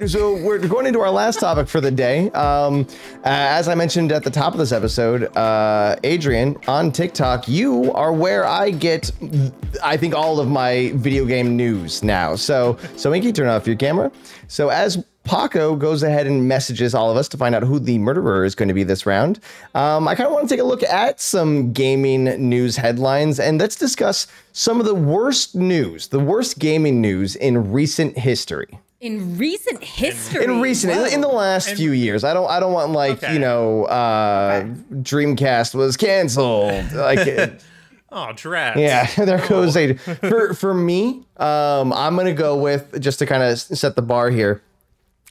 So we're going into our last topic for the day. As I mentioned at the top of this episode, Adrian, on TikTok, you are where I get, I think, all of my video game news now. So Inky, turn off your camera. So as Paco goes ahead and messages all of us to find out who the murderer is going to be this round, I kind of want to take a look at some gaming news headlines, and let's discuss some of the worst news, the worst gaming news in recent history. In recent history? In the last few years. I don't want like, you know, Dreamcast was canceled. Like, oh, drats. Yeah, there goes a, for me, I'm going to go with, just to kind of set the bar here,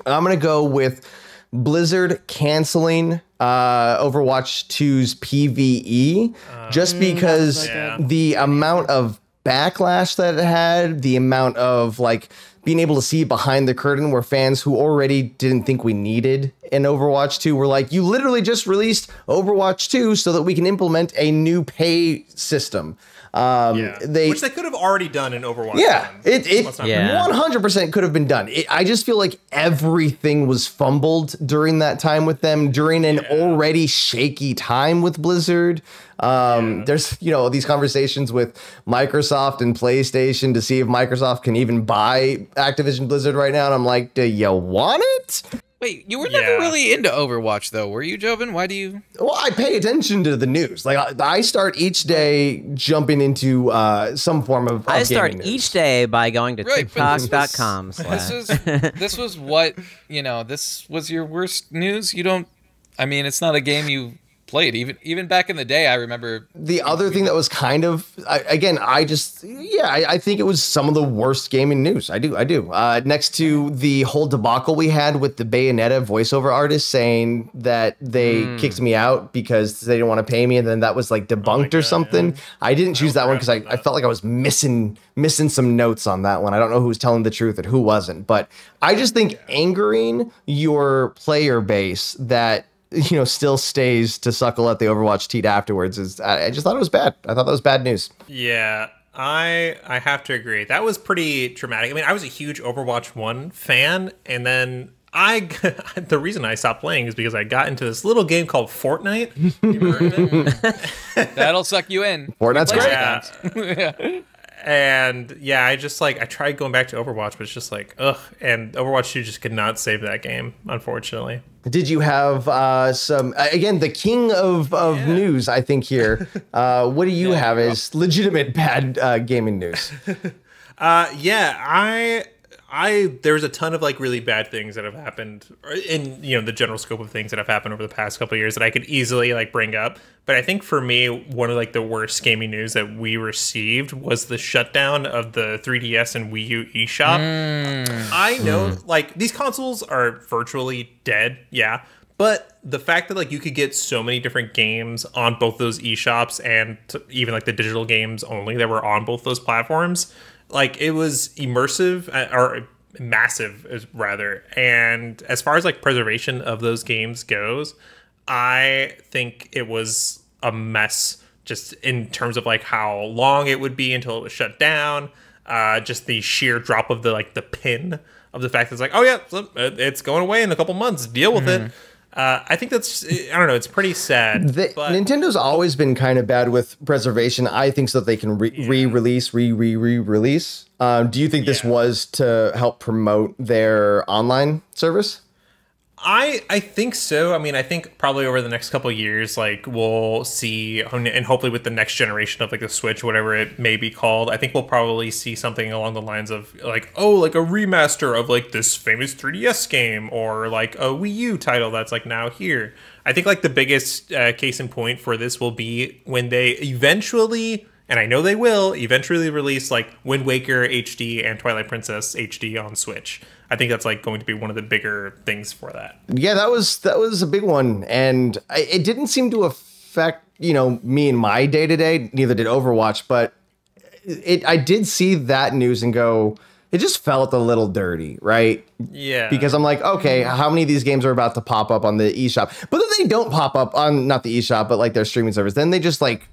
I'm going to go with Blizzard canceling Overwatch 2's PvE, just because the amount of backlash that it had, the amount of like being able to see behind the curtain where fans who already didn't think we needed an Overwatch 2 were like, you literally just released Overwatch 2 so that we can implement a new pay system. Which they could have already done in Overwatch. Yeah, it 100% could have been done. I just feel like everything was fumbled during that time with them, during an already shaky time with Blizzard. There's, you know, these conversations with Microsoft and PlayStation to see if Microsoft can even buy Activision Blizzard right now. And I'm like, do you want it? Wait, you were never really into Overwatch, though, were you, Joven? Why do you? Well, I pay attention to the news. Like, I start each day jumping into some form of I start news. each day by going to TikTok.com. This was what, you know, this was your worst news? You don't, I mean, it's not a game you played. Even back in the day, I remember. The other thing that was kind of, I think it was some of the worst gaming news. I do. Next to the whole debacle we had with the Bayonetta voiceover artist saying that they kicked me out because they didn't want to pay me, and then that was like debunked or something. Yeah. I didn't choose that one because I felt like I was missing some notes on that one. I don't know who was telling the truth and who wasn't, but I just think angering your player base that, you know, still stays to suckle at the Overwatch teat afterwards is, I just thought it was bad. I thought that was bad news. Yeah, I have to agree. That was pretty traumatic. I mean, I was a huge Overwatch 1 fan, and then the reason I stopped playing is because I got into this little game called Fortnite. You heard of it? That'll suck you in. Fortnite's great. Yeah. And yeah, I tried going back to Overwatch, but it's just like, ugh. And Overwatch 2 just could not save that game, unfortunately. Did you have some, again, the king of news, I think here. What do you have as legitimate bad gaming news? There's a ton of like really bad things that have happened in, you know, the general scope of things that have happened over the past couple of years that I could easily like bring up. But I think for me, one of like the worst gaming news that we received was the shutdown of the 3DS and Wii U eShop. I know like these consoles are virtually dead. Yeah. But the fact that like you could get so many different games on both those eShops and even like the digital games only that were on both those platforms, like it was immersive or massive rather. And as far as like preservation of those games goes, I think it was a mess just in terms of like how long it would be until it was shut down. Just the sheer drop of the like the pin of the fact that it's like, oh yeah, it's going away in a couple months. Deal with it. I think that's, I don't know, it's pretty sad. But Nintendo's always been kind of bad with preservation, I think, so that they can re-release. Do you think this was to help promote their online service? I think so. I mean, I think probably over the next couple of years, like we'll see, and hopefully with the next generation of like the Switch, whatever it may be called, I think we'll probably see something along the lines of like, oh, like a remaster of like this famous 3DS game, or like a Wii U title that's like now here. I think like the biggest case in point for this will be when they eventually, and I know they will eventually release like Wind Waker HD and Twilight Princess HD on Switch. I think that's like going to be one of the bigger things for that. Yeah, that was a big one, and it didn't seem to affect, you know, me in my day to day. Neither did Overwatch, but I did see that news and go, it just felt a little dirty, right? Yeah. Because I'm like, okay, how many of these games are about to pop up on the eShop? But then they don't pop up on not the eShop, but like their streaming service. Then they just like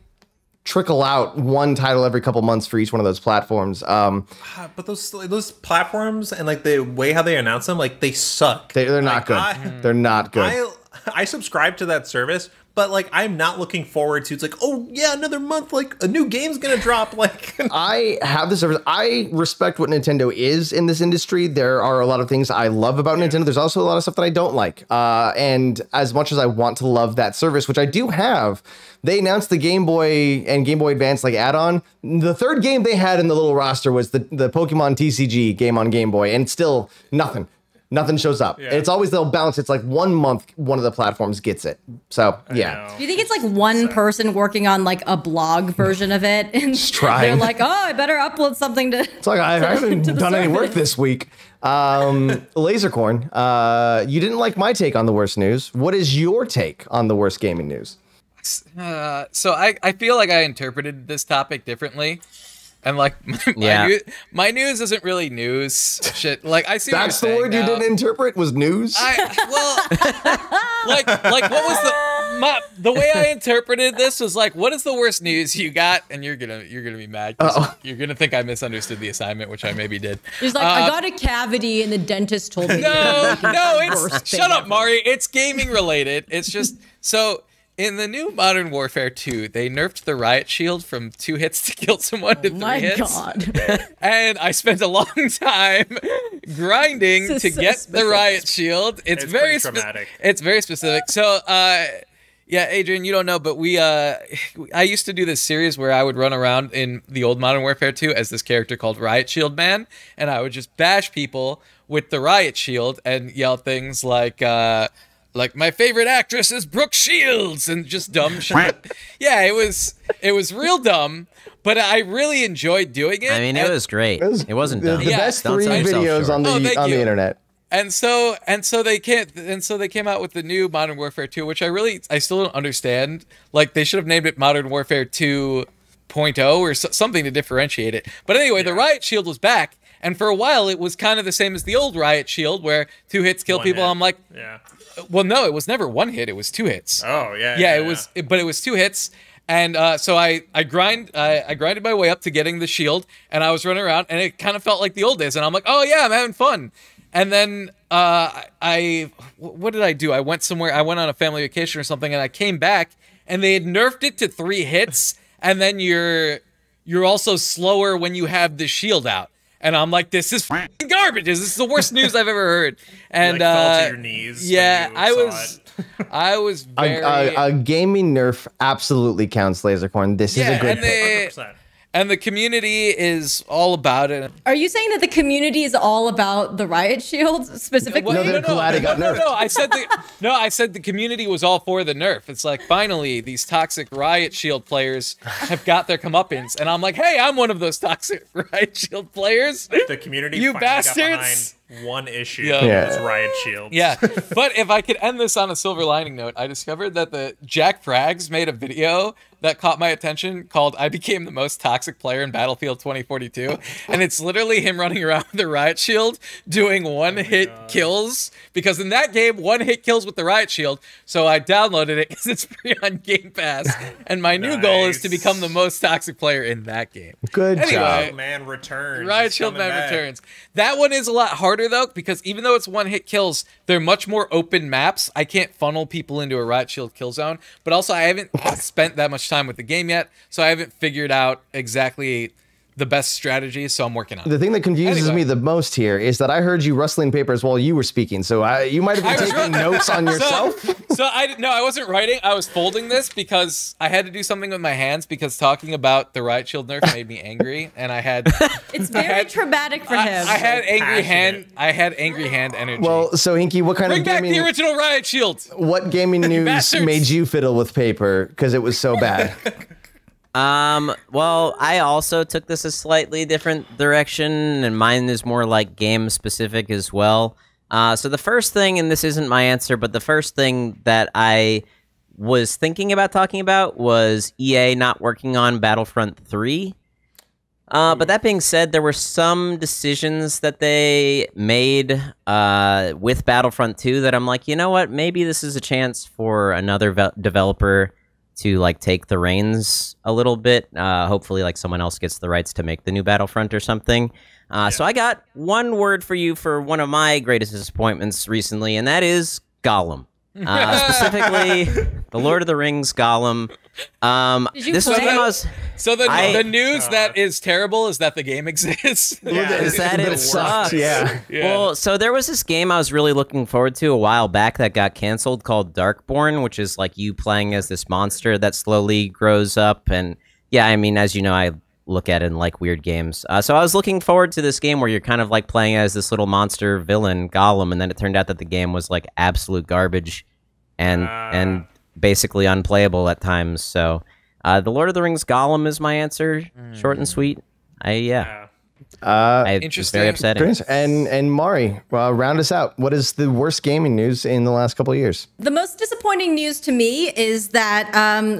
trickle out one title every couple months for each one of those platforms. But those platforms and like the way how they announce them, like they suck. They're not good. They're not good. I subscribe to that service, but like I'm not looking forward to. It's like, oh yeah, another month, like a new game's gonna drop. Like I have the service. I respect what Nintendo is in this industry. There are a lot of things I love about Nintendo. There's also a lot of stuff that I don't like. And as much as I want to love that service, which I do have, they announced the Game Boy and Game Boy Advance like add-on. The third game they had in the little roster was the Pokemon TCG game on Game Boy, and still nothing. Nothing shows up. Yeah. It's always they'll bounce. It's like 1 month one of the platforms gets it. So yeah. Do you think it's like one person working on like a blog version of it, and they're like, oh, I better upload something to? It's like I haven't done any work this week. Lasercorn, you didn't like my take on the worst news. What is your take on the worst gaming news? So I feel like I interpreted this topic differently. And like my news isn't really news shit. Like I see that's the word now. You didn't interpret was news. Like what was the way I interpreted this was like, what is the worst news you got? And you're gonna be mad. You're gonna think I misunderstood the assignment, which I maybe did. He's like, I got a cavity and the dentist told me. No, it's shut up, Mari. It's gaming related. It's just so. In the new Modern Warfare 2, they nerfed the riot shield from 2 hits to kill someone to 3 hits. My God. And I spent a long time grinding to get the riot shield. It's very dramatic. It's very specific. So, yeah, Adrian, you don't know, but I used to do this series where I would run around in the old Modern Warfare 2 as this character called Riot Shield Man, and I would just bash people with the riot shield and yell things like my favorite actress is Brooke Shields, and just dumb shit. Yeah, it was real dumb, but I really enjoyed doing it. I mean, it was great. It wasn't dumb. The best 3 videos on the internet. And so they came out with the new Modern Warfare 2, which I still don't understand. Like they should have named it Modern Warfare 2.0 or something to differentiate it. But anyway, the riot shield was back. And for a while, it was kind of the same as the old riot shield, where 2 hits kill people. I'm like, well, no, it was never 1 hit. It was 2 hits. Oh, yeah. Yeah, but it was 2 hits. And so I grinded my way up to getting the shield, and I was running around, and it kind of felt like the old days. And I'm like, oh, yeah, I'm having fun. And then what did I do? I went somewhere. I went on a family vacation or something, and I came back, and they had nerfed it to 3 hits, and then you're also slower when you have the shield out. And I'm like, this is garbage. This is the worst news I've ever heard. And you fell to your knees. Yeah, I was very a gaming nerf absolutely counts, Lasercorn. This is a good pick. 100%. And the community is all about it. Are you saying that the community is all about the riot shield specifically? No, they're glad it got nerfed. No, I said the community was all for the nerf. It's like, finally, these toxic riot shield players have got their comeuppance. And I'm like, hey, I'm one of those toxic riot shield players. The community you bastards. Got behind one issue. Yeah. Was riot shields. Yeah. But if I could end this on a silver lining note, I discovered that the Jack Frags made a video that caught my attention called I Became the Most Toxic Player in Battlefield 2042. And it's literally him running around with the riot shield doing one-hit kills. Because in that game, one-hit kills with the riot shield. So I downloaded it because it's free on Game Pass. And my new goal is to become the most toxic player in that game. Good job. Riot Shield Man returns. Riot Shield Man returns. That one is a lot harder, though, because even though it's one-hit kills, they're much more open maps. I can't funnel people into a riot shield kill zone. But also, I haven't spent that much time with the game yet, so I haven't figured out exactly the best strategy, so I'm working on it. The thing that confuses me the most here is that I heard you rustling papers while you were speaking, so you might have been taking notes on yourself. So I wasn't writing. I was folding this because I had to do something with my hands because talking about the riot shield nerf made me angry, and I had. It's very traumatic for him. I had angry hand. I had angry hand energy. Well, so Hinky, what kind Bring of gaming? Bring back the original riot shield. What gaming news made you fiddle with paper because it was so bad? Well, I also took this a slightly different direction, and mine is more like game specific as well. So the first thing, and this isn't my answer, but the first thing that I was thinking about talking about was EA not working on Battlefront 3. But that being said, there were some decisions that they made with Battlefront 2 that I'm like, you know what, maybe this is a chance for another developer to like take the reins a little bit. Hopefully, like someone else gets the rights to make the new Battlefront or something. So I got one word for you for one of my greatest disappointments recently, and that is Gollum. Specifically, the Lord of the Rings Gollum. Did you play? The news that is terrible is that the game exists. Is that it sucks? Yeah. Well, so there was this game I was really looking forward to a while back that got canceled called Darkborn, which is like you playing as this monster that slowly grows up. And yeah, I mean, as you know, I look at it in like weird games. So I was looking forward to this game where you're kind of like playing as this little monster villain, Gollum, and then it turned out that the game was like absolute garbage and basically unplayable at times. So the Lord of the Rings Gollum is my answer. Short and sweet. It's very upsetting. And Mari, round us out. What is the worst gaming news in the last couple of years? The most disappointing news to me is that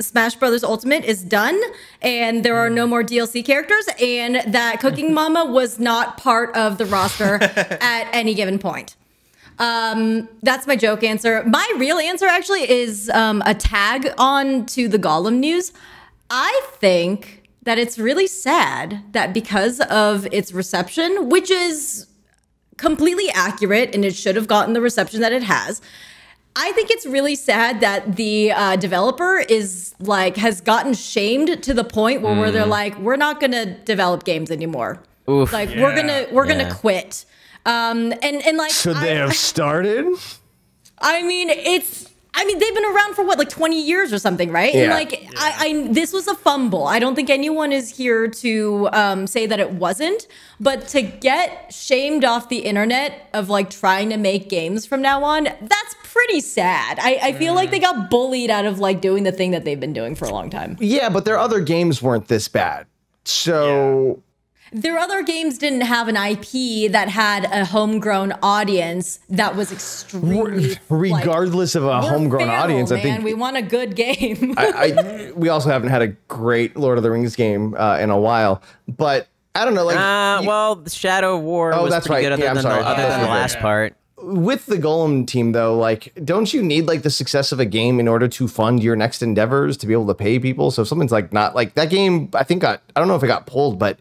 Smash Brothers Ultimate is done, and there are no more DLC characters, and that Cooking Mama was not part of the roster at any given point. That's my joke answer. My real answer actually is a tag on to the Gollum news. I think that it's really sad that because of its reception, which is completely accurate and it should have gotten the reception that it has, I think it's really sad that the developer has gotten shamed to the point where they're like, we're not gonna develop games anymore. Oof. Like we're gonna quit. And like, should they have started? I mean, they've been around for what, like 20 years or something, right? Yeah. And like, this was a fumble. I don't think anyone is here to say that it wasn't, but to get shamed off the internet of like trying to make games from now on, that's pretty sad. I feel like they got bullied out of like doing the thing that they've been doing for a long time. Yeah, but their other games weren't this bad. So... Their other games didn't have an IP that had a homegrown audience that was extremely... Regardless of a homegrown audience, man. I think... we want a good game. We also haven't had a great Lord of the Rings game in a while, but I don't know, like... well, Shadow War was that's pretty right. good other than the last part. With the Golem team, though, like, don't you need like the success of a game in order to fund your next endeavors, to be able to pay people? So if something's like not like that game, I think I don't know if it got pulled, but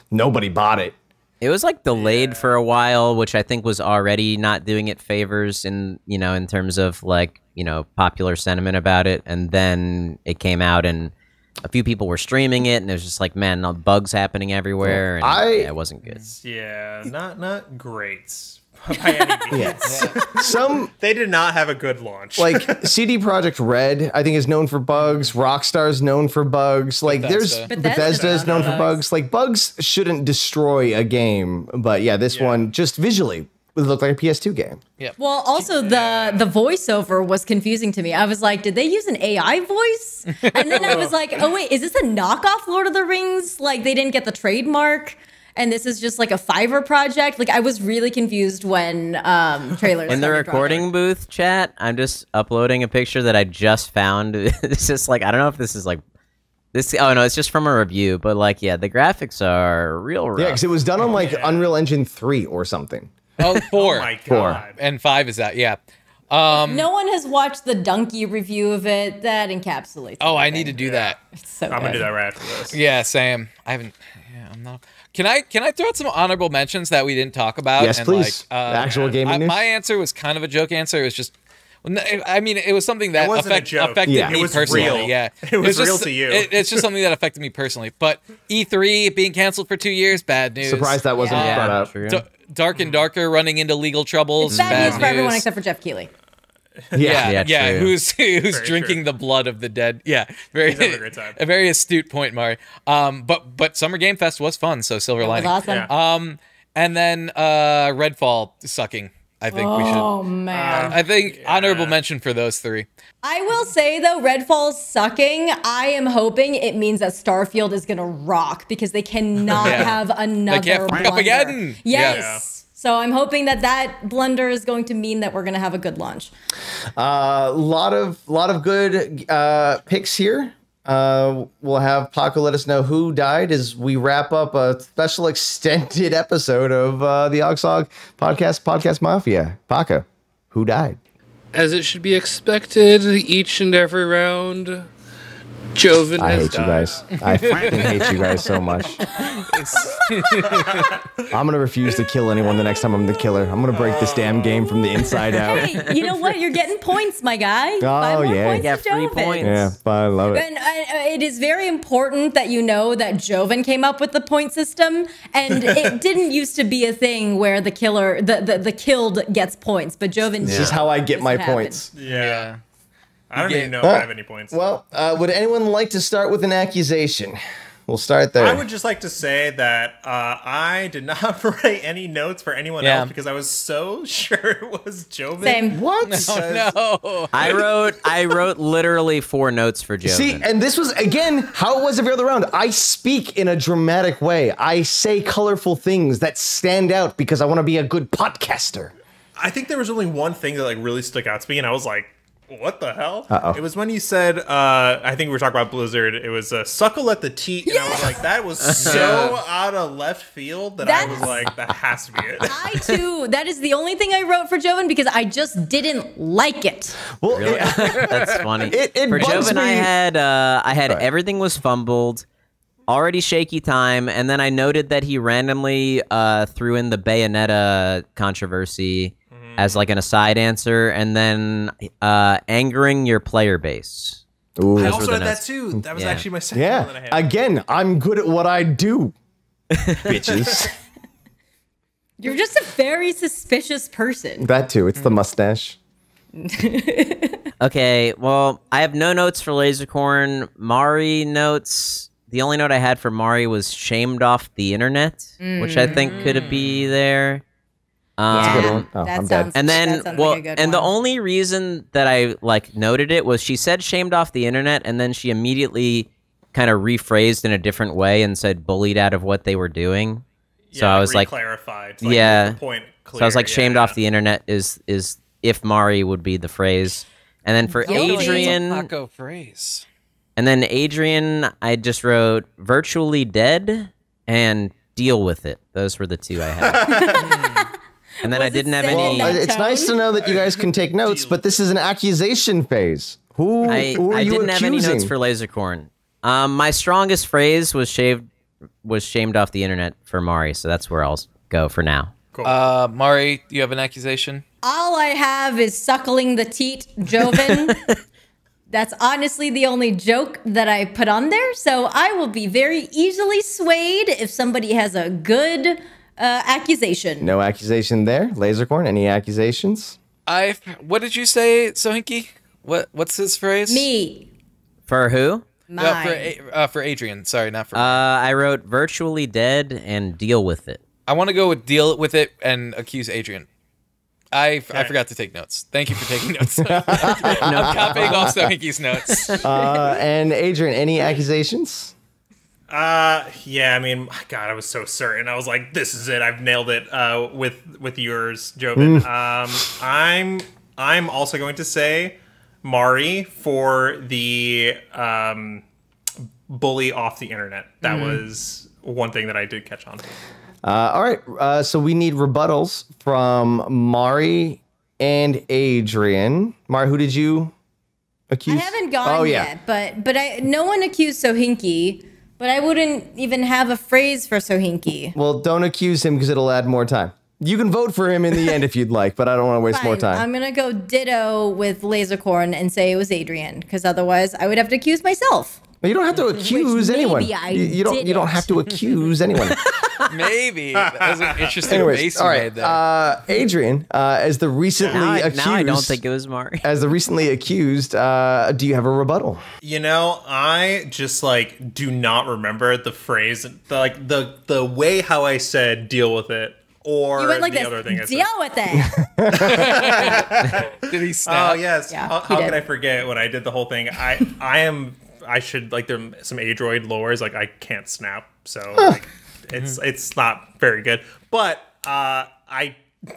nobody bought it. It was like delayed for a while, which I think was already not doing it favors in terms of like, popular sentiment about it. And then it came out and a few people were streaming it and it was just like, man, bugs happening everywhere. And it wasn't good. Yeah, not great. By any means. Yes. They did not have a good launch. Like CD Projekt Red, I think, is known for bugs. Rockstar's known for bugs. Like Bethesda is known for bugs. Like bugs shouldn't destroy a game, but this one just visually it looked like a PS2 game. Yeah. Well, also the voiceover was confusing to me. I was like, did they use an AI voice? And then I was like, oh wait, is this a knockoff Lord of the Rings? Like they didn't get the trademark. And this is just like a Fiverr project. Like I was really confused when trailers. In the recording booth chat, I'm just uploading a picture that I just found. It's just like I don't know if this is like this. Oh no, it's just from a review. But like, the graphics are real rough. Yeah, because it was done on like Unreal Engine 3 or something. Oh, 4. Oh my God. And 5 is that? Yeah. No one has watched the Donkey review of it. That encapsulates. Oh, I need to do that. It's so I'm gonna do that right after this. Yeah, same. I haven't. Yeah, I'm not. Can I throw out some honorable mentions that we didn't talk about? Yes, please. Actual gaming news. My answer was kind of a joke answer. It was just, I mean, it was something that affected me personally. Real. Yeah, it was real to you. It's just something that affected me personally. But E3 being canceled for 2 years, bad news. Surprised that wasn't brought up. Dark and Darker running into legal troubles. It's bad news for everyone except for Jeff Keighley. Yeah, who's drinking the blood of the dead. Yeah, he's having a great time. A very astute point, Mari. But Summer Game Fest was fun, so silver lining. Awesome. Yeah. And then Redfall sucking. I think we should. Oh man. I think honorable mention for those 3. I will say though, Redfall sucking. I am hoping it means that Starfield is gonna rock because they cannot have another. They can't fuck up again. Yes. Yeah. So I'm hoping that blunder is going to mean that we're going to have a good launch. Lot of good picks here. We'll have Paco let us know who died as we wrap up a special extended episode of the OGSoG Podcast Mafia. Paco, who died? As it should be expected, each and every round, Joven I has hate you died. guys. I fucking hate you guys so much. I'm gonna refuse to kill anyone the next time I'm the killer. I'm gonna break this damn game from the inside out. Hey, you know what? You're getting points, my guy. Oh, yeah. Points Yeah, to free Joven. points. Yeah, but I love it. And it is very important that you know that Joven came up with the point system, and it didn't used to be a thing where the killer, the killed gets points, but Joven. This is how I get my happened. points. Yeah. I don't Yeah. even know if I have any points. Well, would anyone like to start with an accusation? We'll start there. I would just like to say that I did not write any notes for anyone else because I was so sure it was Joven. Same. What? No. I wrote literally 4 notes for Joven. See, and this was, again, how it was every other round. I speak in a dramatic way. I say colorful things that stand out because I want to be a good podcaster. I think there was only one thing that like really stuck out to me, and I was like, what the hell? Uh-oh. It was when you said, I think we were talking about Blizzard, it was suckle at the teat, and I was like, that was so out of left field that I was like, that has to be it. I too. That is the only thing I wrote for Joven because I just didn't like it. Well, That's funny. It For bugs Joven, me. I had Right. everything was fumbled, already shaky time, and then I noted that he randomly threw in the Bayonetta controversy as like an aside answer, and then angering your player base. Ooh. I Those also were the had that notes. too. That was Yeah. actually my second one that I Yeah. had. Again, I'm good at what I do. Bitches. You're just a very suspicious person. That too. It's the mustache. Okay, well, I have no notes for Lasercorn. Mari notes. The only note I had for Mari was shamed off the internet, which I think could be there. a good one. Oh, that I'm sounds, dead. And then, that sounds well, like a good and the one. only reason that I like noted it was she said shamed off the internet, and then she immediately kind of rephrased in a different way and said bullied out of what they were doing. So I was like, clarified. yeah. The point clear. so I was like, shamed yeah. off the internet is if Mari would be the phrase. And then for Guilty. Adrian, Taco phrase. and then Adrian, I just wrote virtually dead and deal with it. Those were the 2 I had. And then Was I it didn't have said in any. that It's tone? nice to know that you guys can take notes, but this is an accusation phase. Who are I you didn't have any accusing? notes for Lasercorn. My strongest phrase was shamed off the internet for Mari, so that's where I'll go for now. Mari, do you have an accusation? All I have is suckling the teat, Joven. That's honestly the only joke that I put on there. So I will be very easily swayed if somebody has a good accusation. No accusation there. Lasercorn, any accusations? What did you say, Sohinki? What's his phrase? Me. For who? Mine. For Adrian. Sorry, not for. I wrote virtually dead and deal with it. I want to go with deal with it and accuse Adrian. I forgot to take notes. Thank you for taking notes. I'm copying off Sohinki's notes. And Adrian, any accusations? Yeah, I mean, God, I was so certain. I was like, this is it. I've nailed it with yours, Joven. I'm also going to say Mari for the bully off the internet. That was one thing that I did catch on. All right. So we need rebuttals from Mari and Adrian. Mari, who did you accuse? I haven't gone yet, but no one accused Sohinki, but I wouldn't even have a phrase for Sohinki. Well, don't accuse him because it'll add more time. You can vote for him in the end if you'd like, but I don't want to waste more time. I'm gonna go ditto with Lasercorn and say it was Adrian, because otherwise I would have to accuse myself. But you don't have to accuse maybe anyone. I You don't didn't. have to accuse anyone. Maybe. That was an interesting Anyways, base you all made right. there. Adrian, as the recently accused, Now I don't think it was Mari. as the recently accused, do you have a rebuttal? You know, I just like do not remember the phrase, the way how I said deal with it, or You went like the this. other thing I Deal said. with it. Did he snap? Oh yes. Yeah, how he did. could I forget when I did the whole thing? I should like there's some Adroid lores like I can't snap, so like it's not very good. But I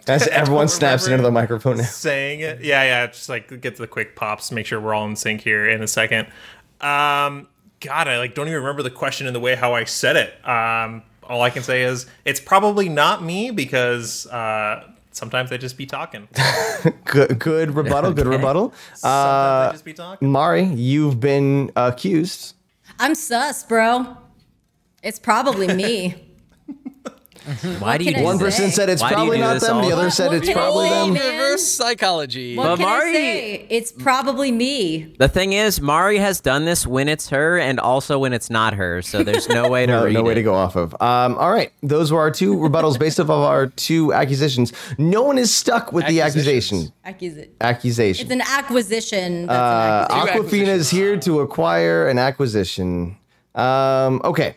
As everyone don't snaps remember into the microphone now. saying it. Yeah, just like get to the quick pops, make sure we're all in sync here in a second. God, I like don't even remember the question in the way how I said it. All I can say is it's probably not me because Sometimes they just be talking. Good rebuttal. Good rebuttal. Sometimes they just be talking. Mari, you've been accused. I'm sus, bro. It's probably me. Why do you can do I One this? person said it's Why do you probably do not this them. all The the other time? said it's What can I probably say, them. man? Reverse psychology. What But can Mari- I say? It's probably me. The thing is, Mari has done this when it's her and also when it's not her, so there's no way to read No way it. to go off of. All right. Those were our two rebuttals based off of our two accusations. No one is stuck with the accusation. Accusation. It's an acquisition. That's an acquisition. Aquafina is here to acquire an acquisition. Okay.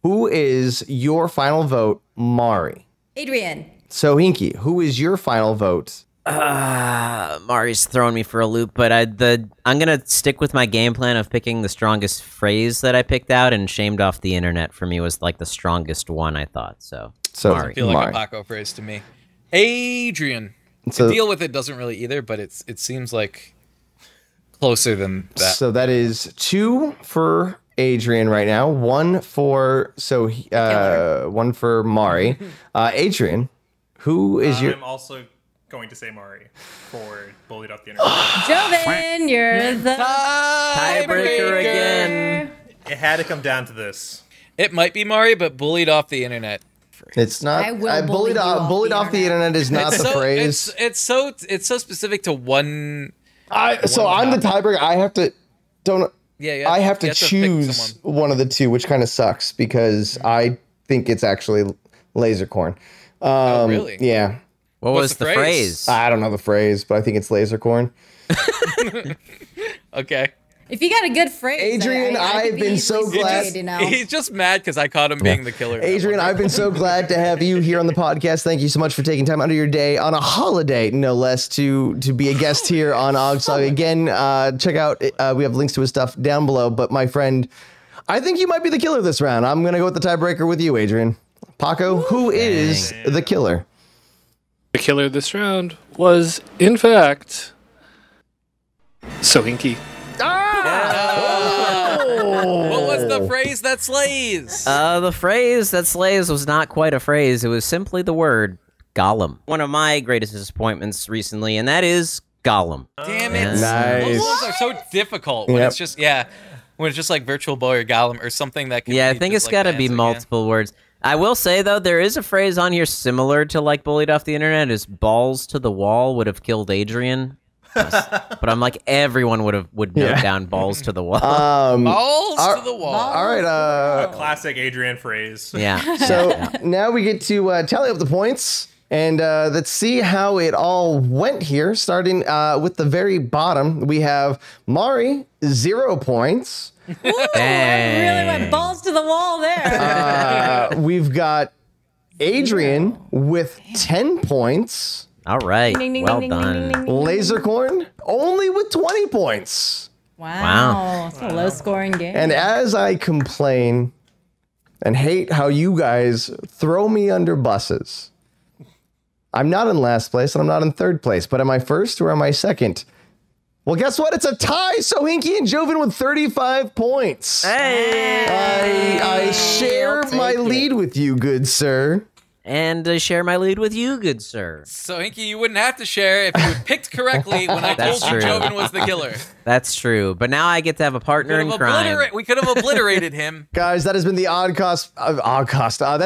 Who is your final vote, Mari? Adrian. So, Hinky, who is your final vote? Mari's throwing me for a loop, but I'm gonna stick with my game plan of picking the strongest phrase that I picked out, and shamed off the internet for me was like the strongest one I thought. So Mari. I feel like Mari. a Paco phrase to me. Adrian. So- Deal with it doesn't really either, but it seems like closer than that. So that is 2 for Adrian right now. 1 for one for Mari. Adrian, who is your? I'm also going to say Mari for bullied off the internet. Joven, you're the Tiebreaker again. It had to come down to this. It might be Mari, but bullied off the internet. It's not. I will bully bullied you off bullied the off the internet is not the phrase. It's so specific to one. So I'm the tiebreaker. I have to. Yeah, I have to pick choose someone. one of the two, which kind of sucks because I think it's actually Lasercorn. Oh, really? Yeah. What What's was the the phrase? phrase? I don't know the phrase, but I think it's Lasercorn. Okay. If you got a good phrase, Adrian, I could I've be been so easily glad- swayed, you know? He's just mad because I caught him being the killer. Adrian, I've been so glad to have you here on the podcast. Thank you so much for taking time out of your day on a holiday, no less, to be a guest here on OGSoG. Again, check out, we have links to his stuff down below. But my friend, I think you might be the killer this round. I'm going to go with the tiebreaker with you, Adrian. Paco, who is the killer? The killer this round was, in fact, Sohinki. What was the phrase that slays? The phrase that slays was not quite a phrase. It was simply the word Gollum. One of my greatest disappointments recently, and that is Gollum. Damn it. Nice. Those ones are so difficult when Yep. it's just, when it's just like Virtual Boy or Gollum or something that can Yeah, I be think just it's like got to the be answer, multiple words. I will say, though, there is a phrase on here similar to like bullied off the internet is balls to the wall would have killed Adrian. But I'm like, everyone would note down balls to the wall. Balls to the wall. All right. Classic Adrian phrase. Yeah. So now we get to tally up the points. And let's see how it all went here. Starting with the very bottom, we have Mari, 0 points. Ooh, I really went balls to the wall there. We've got Adrian with 10 points. All right. Ding, ding, Well ding, ding, done. ding, ding, ding. Lasercorn only with 20 points. Wow. It's a low scoring game. And as I complain and hate how you guys throw me under buses, I'm not in last place and I'm not in third place, but am I first or am I second? Well, guess what? It's a tie. So Hinky and Joven with 35 points. Hey. I share I'll take my it. lead with you, good sir. And share my lead with you, good sir. So, Hinky, you wouldn't have to share if you had picked correctly when I That's told you true. Joven was the killer. That's true. But now I get to have a partner in crime. We could have obliterated him. Guys, that has been the that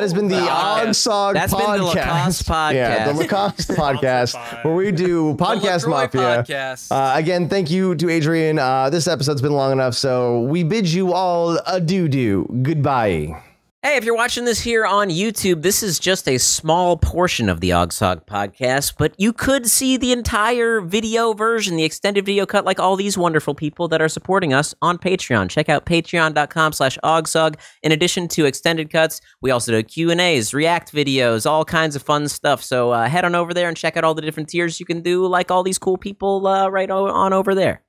has been the OGSoG That's podcast. been the Lacoste podcast. Yeah, the Lacoste podcast, where we do Podcast LaCroix Mafia. podcast. Again, thank you to Adrian. This episode's been long enough, so we bid you all adieu. Goodbye. Hey, if you're watching this here on YouTube, this is just a small portion of the OGSoG podcast, but you could see the entire video version, the extended video cut, like all these wonderful people that are supporting us on Patreon. Check out patreon.com/OGSoG. In addition to extended cuts, we also do Q&As, react videos, all kinds of fun stuff. So head on over there and check out all the different tiers you can do, like all these cool people right on over there.